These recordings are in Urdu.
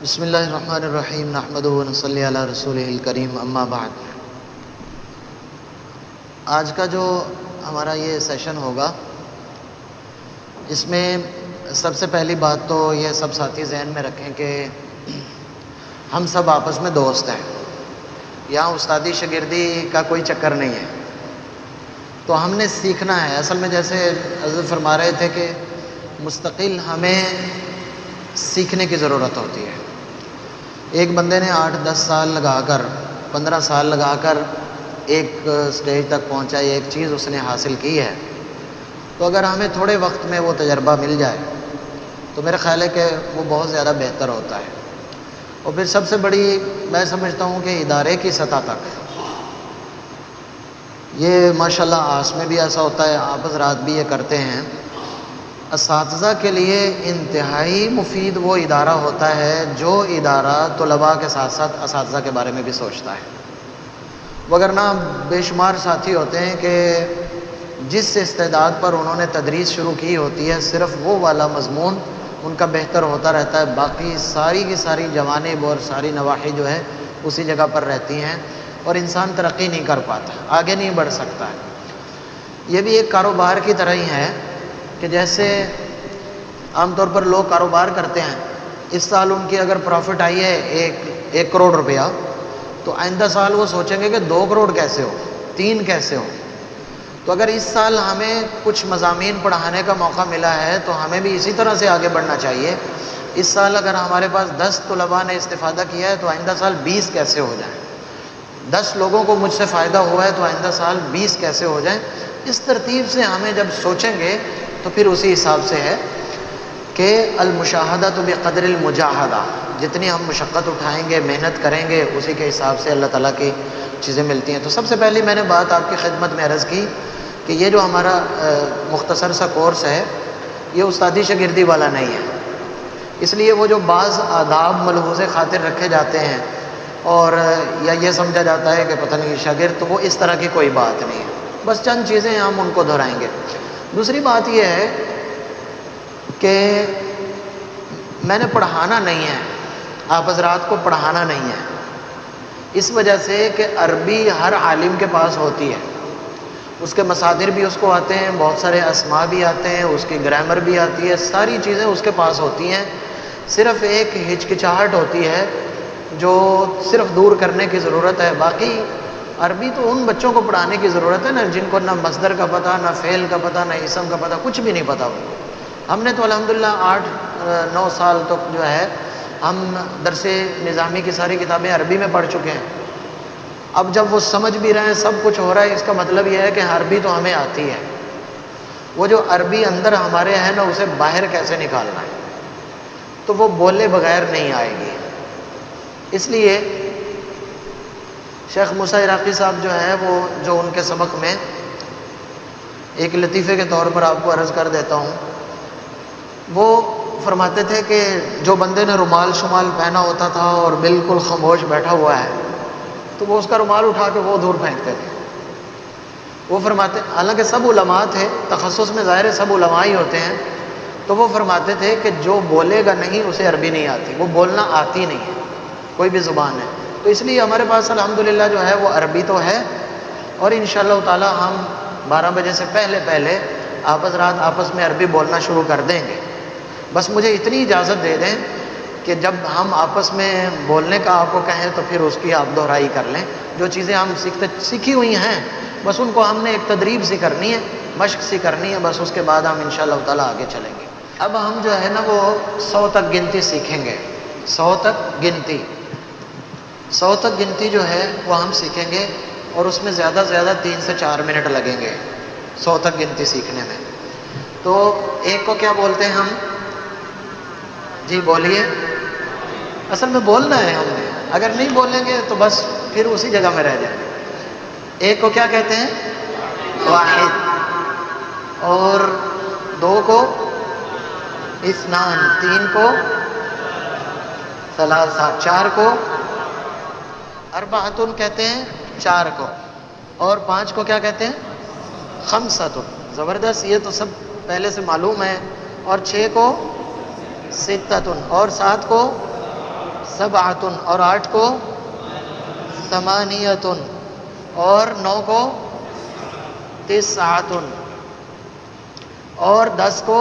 بسم اللہ الرحمن الرحیم نحمدہ و نصلی علی رسولہ الکریم اما بعد۔ آج کا جو ہمارا یہ سیشن ہوگا، اس میں سب سے پہلی بات تو یہ سب ساتھی ذہن میں رکھیں کہ ہم سب آپس میں دوست ہیں، یہاں استادی شاگردی کا کوئی چکر نہیں ہے۔ تو ہم نے سیکھنا ہے، اصل میں جیسے حضرت فرما رہے تھے کہ مستقل ہمیں سیکھنے کی ضرورت ہوتی ہے۔ ایک بندے نے 8-10 سال لگا کر 15 سال لگا کر ایک سٹیج تک پہنچا، ایک چیز اس نے حاصل کی ہے، تو اگر ہمیں تھوڑے وقت میں وہ تجربہ مل جائے تو میرا خیال ہے کہ وہ بہت زیادہ بہتر ہوتا ہے۔ اور پھر سب سے بڑی میں سمجھتا ہوں کہ ادارے کی سطح تک یہ ماشاءاللہ آس میں بھی ایسا ہوتا ہے، آپ حضرات بھی یہ کرتے ہیں، اساتذہ کے لیے انتہائی مفید وہ ادارہ ہوتا ہے جو ادارہ طلباء کے ساتھ ساتھ اساتذہ کے بارے میں بھی سوچتا ہے۔ وگرنہ بے شمار ساتھی ہوتے ہیں کہ جس استعداد پر انہوں نے تدریس شروع کی ہوتی ہے صرف وہ والا مضمون ان کا بہتر ہوتا رہتا ہے، باقی ساری کی ساری جوانب اور ساری نواحی جو ہے اسی جگہ پر رہتی ہیں اور انسان ترقی نہیں کر پاتا، آگے نہیں بڑھ سکتا ہے۔ یہ بھی ایک کاروبار کی طرح ہی ہے کہ جیسے عام طور پر لوگ کاروبار کرتے ہیں، اس سال ان کی اگر پروفٹ آئی ہے 1 کروڑ روپیہ، تو آئندہ سال وہ سوچیں گے کہ 2 کروڑ کیسے ہو، 3 کیسے ہو۔ تو اگر اس سال ہمیں کچھ مضامین پڑھانے کا موقع ملا ہے تو ہمیں بھی اسی طرح سے آگے بڑھنا چاہیے۔ اس سال اگر ہمارے پاس 10 طلباء نے استفادہ کیا ہے تو آئندہ سال 20 کیسے ہو جائیں، 10 لوگوں کو مجھ سے فائدہ ہوا ہے تو آئندہ سال 20 کیسے ہو جائیں۔ اس ترتیب سے ہمیں جب سوچیں گے تو پھر اسی حساب سے ہے کہ المشاہدہ تو بقدر المجاہدہ، جتنی ہم مشقت اٹھائیں گے، محنت کریں گے، اسی کے حساب سے اللہ تعالیٰ کی چیزیں ملتی ہیں۔ تو سب سے پہلی میں نے بات آپ کی خدمت میں عرض کی کہ یہ جو ہمارا مختصر سا کورس ہے یہ استادی شاگردی والا نہیں ہے، اس لیے وہ جو بعض آداب ملحوظ خاطر رکھے جاتے ہیں اور یا یہ سمجھا جاتا ہے کہ پتہ نہیں شاگرد، تو وہ اس طرح کی کوئی بات نہیں ہے، بس چند چیزیں ہم ان کو دہرائیں گے۔ دوسری بات یہ ہے کہ میں نے پڑھانا نہیں ہے، آپ حضرات کو پڑھانا نہیں ہے، اس وجہ سے کہ عربی ہر عالم کے پاس ہوتی ہے، اس کے مصادر بھی اس کو آتے ہیں، بہت سارے اسماء بھی آتے ہیں، اس کی گرامر بھی آتی ہے، ساری چیزیں اس کے پاس ہوتی ہیں، صرف ایک ہچکچاہٹ ہوتی ہے جو صرف دور کرنے کی ضرورت ہے۔ باقی عربی تو ان بچوں کو پڑھانے کی ضرورت ہے نا جن کو نہ مصدر کا پتہ، نہ فعل کا پتہ، نہ اسم کا پتہ، کچھ بھی نہیں پتہ ان کو۔ ہم نے تو الحمدللہ 8-9 سال تک جو ہے ہم درس نظامی کی ساری کتابیں عربی میں پڑھ چکے ہیں۔ اب جب وہ سمجھ بھی رہے ہیں، سب کچھ ہو رہا ہے، اس کا مطلب یہ ہے کہ عربی تو ہمیں آتی ہے، وہ جو عربی اندر ہمارے ہے نا اسے باہر کیسے نکالنا ہے، تو وہ بولے بغیر نہیں آئے گی۔ اس لیے شیخ موسیٰ عراقی صاحب جو ہے وہ جو ان کے سبق میں ایک لطیفے کے طور پر آپ کو عرض کر دیتا ہوں، وہ فرماتے تھے کہ جو بندے نے رومال شمال پہنا ہوتا تھا اور بالکل خاموش بیٹھا ہوا ہے تو وہ اس کا رومال اٹھا کے وہ دور پھینکتے تھے۔ وہ فرماتے، حالانکہ سب علماء تھے، تخصص میں ظاہر ہے سب علماء ہی ہوتے ہیں، تو وہ فرماتے تھے کہ جو بولے گا نہیں اسے عربی نہیں آتی، وہ بولنا آتی نہیں ہے، کوئی بھی زبان ہے۔ تو اس لیے ہمارے پاس الحمدللہ جو ہے وہ عربی تو ہے، اور انشاءاللہ تعالی ہم 12 بجے سے پہلے آپ حضرات آپس میں عربی بولنا شروع کر دیں گے۔ بس مجھے اتنی اجازت دے دیں کہ جب ہم آپس میں بولنے کا آپ کو کہیں تو پھر اس کی آپ دہرائی کر لیں، جو چیزیں ہم سیکھی ہوئی ہیں بس ان کو ہم نے ایک تدریب سی کرنی ہے، مشق سی کرنی ہے، بس اس کے بعد ہم انشاءاللہ تعالی آگے چلیں گے۔ اب ہم جو ہے نا وہ 100 تک گنتی سیکھیں گے، 100 تک گنتی، 100 تک گنتی جو ہے وہ ہم سیکھیں گے، اور اس میں زیادہ سے زیادہ 3 سے 4 منٹ لگیں گے 100 تک گنتی سیکھنے میں۔ تو ایک کو کیا بولتے ہیں ہم؟ جی بولیے، اصل میں بولنا ہے ہم نے، اگر نہیں بولیں گے تو بس پھر اسی جگہ میں رہ جائیں گے۔ ایک کو کیا کہتے ہیں؟ واحد، اور 2 کو اثنان، 3 کو ثلاثہ، 4 کو اربعۃ کہتے ہیں 4 کو، اور 5 کو کیا کہتے ہیں؟ خمسۃ۔ زبردست، یہ تو سب پہلے سے معلوم ہے۔ اور 6 کو ستۃ، اور 7 کو سبعتن، اور 8 کو ثمانیتن، اور 9 کو تسعتن، اور 10 کو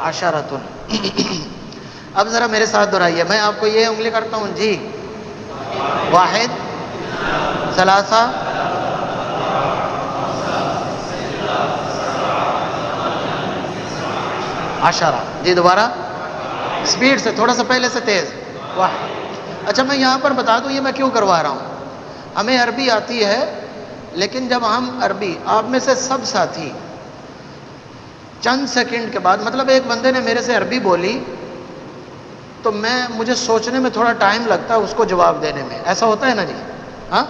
عشرتن۔ اب ذرا میرے ساتھ دہرائیے، میں آپ کو یہ انگلی کرتا ہوں جی، 1 3 10، جی دوبارہ سپیڈ سے، تھوڑا سا پہلے سے تیز، 1۔ اچھا میں یہاں پر بتا دوں یہ میں کیوں کروا رہا ہوں۔ ہمیں عربی آتی ہے، لیکن جب ہم عربی، آپ میں سے سب ساتھی چند سیکنڈ کے بعد، مطلب ایک بندے نے میرے سے عربی بولی تو مجھے سوچنے میں تھوڑا ٹائم لگتا ہے اس کو جواب دینے میں، ایسا ہوتا ہے نا جی؟ ہاں،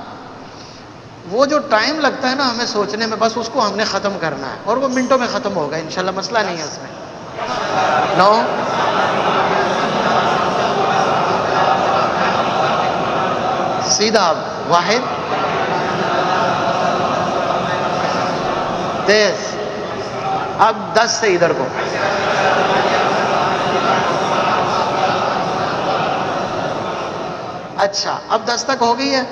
وہ جو ٹائم لگتا ہے نا ہمیں سوچنے میں، بس اس کو ہم نے ختم کرنا ہے، اور وہ منٹوں میں ختم ہوگا انشاءاللہ، مسئلہ نہیں ہے اس میں۔ 9 سیدھا، 1 تیز، اب 10 سے ادھر کو، اچھا اب 10 تک ہو گئی ہے۔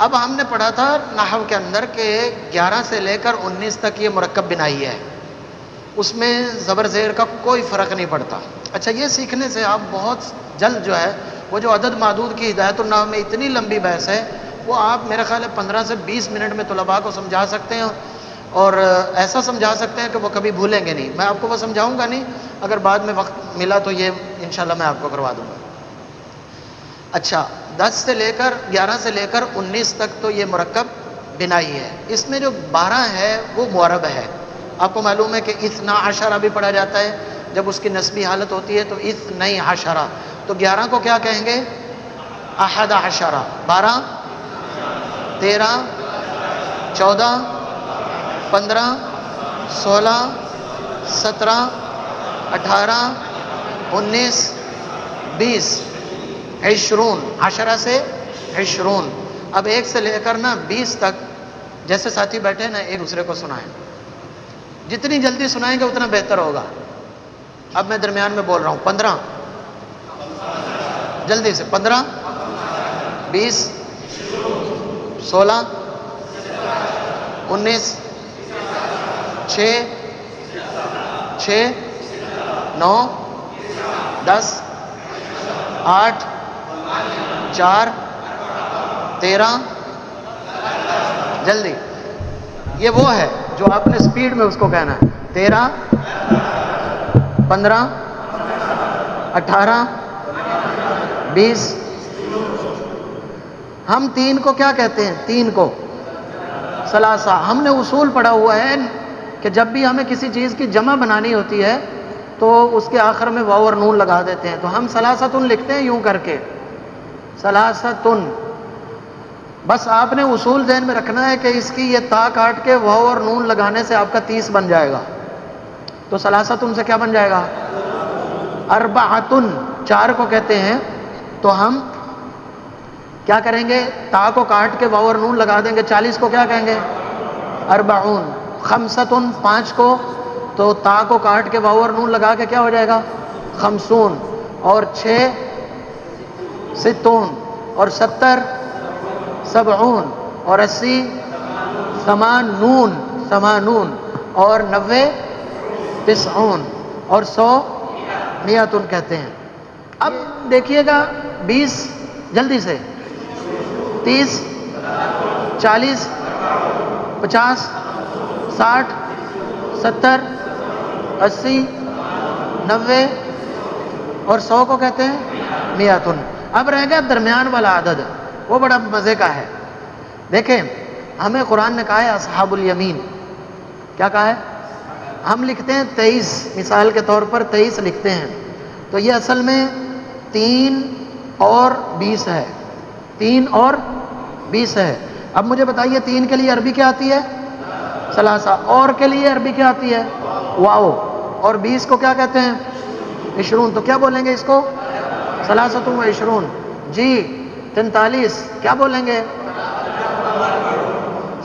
اب ہم نے پڑھا تھا نحو کے اندر کہ 11 سے لے کر 19 تک یہ مرکب بنائی ہے، اس میں زبر زیر کا کوئی فرق نہیں پڑتا۔ اچھا یہ سیکھنے سے آپ بہت جلد جو ہے وہ جو عدد معدود کی ہدایت النحو میں اتنی لمبی بحث ہے، وہ آپ میرے خیال ہے 15 سے 20 منٹ میں طلباء کو سمجھا سکتے ہیں، اور ایسا سمجھا سکتے ہیں کہ وہ کبھی بھولیں گے نہیں۔ میں آپ کو وہ سمجھاؤں گا نہیں، اگر بعد میں وقت ملا تو یہ انشاءاللہ میں آپ کو کروا دوں گا۔ اچھا 10 سے لے کر 11 سے لے کر 19 تک تو یہ مرکب بنائی ہے، اس میں جو 12 ہے وہ معرب ہے۔ آپ کو معلوم ہے کہ 12 بھی پڑھا جاتا ہے، جب اس کی نسبی حالت ہوتی ہے تو 12، تو 11 کو کیا کہیں گے؟ 11، 12 13 14 15 16 17 18 19 20 20، 10 سے 20۔ اب 1 سے لے کر نا 20 تک، جیسے ساتھی بیٹھے نا ایک دوسرے کو سنائیں، جتنی جلدی سنائیں گے اتنا بہتر ہوگا۔ اب میں درمیان میں بول رہا ہوں، 15 جلدی سے، 15 20 16 19 6 9 10 8 4 13، جلدی، یہ وہ ہے جو آپ نے سپیڈ میں اس کو کہنا ہے، 13 15 18 20۔ ہم 3 کو کیا کہتے ہیں؟ 3 کو ثلاثہ۔ ہم نے اصول پڑھا ہوا ہے کہ جب بھی ہمیں کسی چیز کی جمع بنانی ہوتی ہے تو اس کے آخر میں واو اور نون لگا دیتے ہیں، تو ہم ثلاثتن لکھتے ہیں یوں کر کے، ثلاثتن۔ بس آپ نے اصول ذہن میں رکھنا ہے کہ اس کی یہ تا کاٹ کے واو اور نون لگانے سے آپ کا 30 بن جائے گا، تو ثلاثتن سے کیا بن جائے گا؟ اربعتن، 4 کو کہتے ہیں، تو ہم کیا کریں گے؟ تا کو کاٹ کے واو اور نون لگا دیں گے، 40 کو کیا کہیں گے؟ 40۔ خمستن، 5 کو تو تا کو کاٹ کے واو اور نون لگا کے کیا ہو جائے گا؟ 50۔ اور 6 60، اور 70 70، اور 80 80، اور 90 90، اور 100 100 کہتے ہیں۔ اب دیکھیے گا 20 جلدی سے، 30 40 50 60 70 80 90، اور 100 کو کہتے ہیں 100۔ اب رہ گیا درمیان والا عدد، وہ بڑا مزے کا ہے۔ دیکھیں ہمیں قرآن نے کہا ہے اصحاب الیمین، کیا کہا ہے؟ ہم لکھتے ہیں 23، مثال کے طور پر 23 لکھتے ہیں، تو یہ اصل میں 3 اور 20 ہے، 3 اور 20 ہے۔ اب مجھے بتائیے 3 کے لیے عربی کیا آتی ہے؟ ثلاثہ، اور کے لیے عربی کیا آتی ہے؟ واو، اور 20 کو کیا کہتے ہیں؟ 20۔ تو کیا بولیں گے اس کو؟ ثلاثۃ و 20۔ جی 43 کیا بولیں گے؟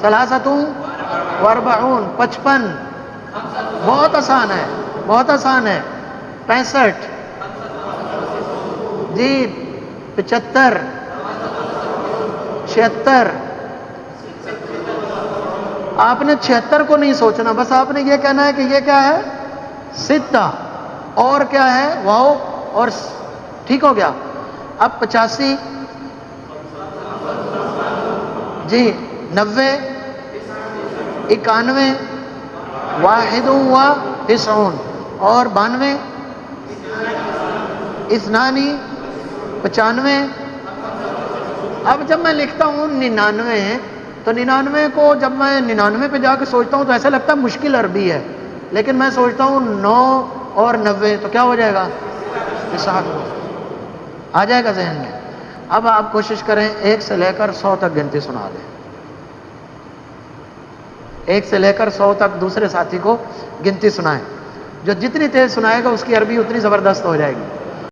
ثلاثۃ و 40، 55۔ بہت آسان ہے، بہت آسان ہے، 65۔ جی 75 76. آپ نے 76 کو نہیں سوچنا، بس آپ نے یہ کہنا ہے کہ یہ کیا ہے؟ ستہ، اور کیا ہے؟ واو اور ٹھیک ہو گیا. اب 85 جی 90 91 واحد و 90 اور 92 اثنانی 95. اب جب میں لکھتا ہوں 99 تو 99 کو جب میں 99 پہ جا کے سوچتا ہوں تو ایسا لگتا ہے مشکل عربی ہے، لیکن میں سوچتا ہوں 9 اور 90 تو کیا ہو جائے گا؟ حساب آ جائے گا ذہن میں. اب آپ کوشش کریں 1 سے لے کر 100 تک گنتی سنا دیں. 1 سے لے کر 100 تک دوسرے ساتھی کو گنتی سنائیں. جو جتنی تیز سنائے گا اس کی عربی اتنی زبردست ہو جائے گی.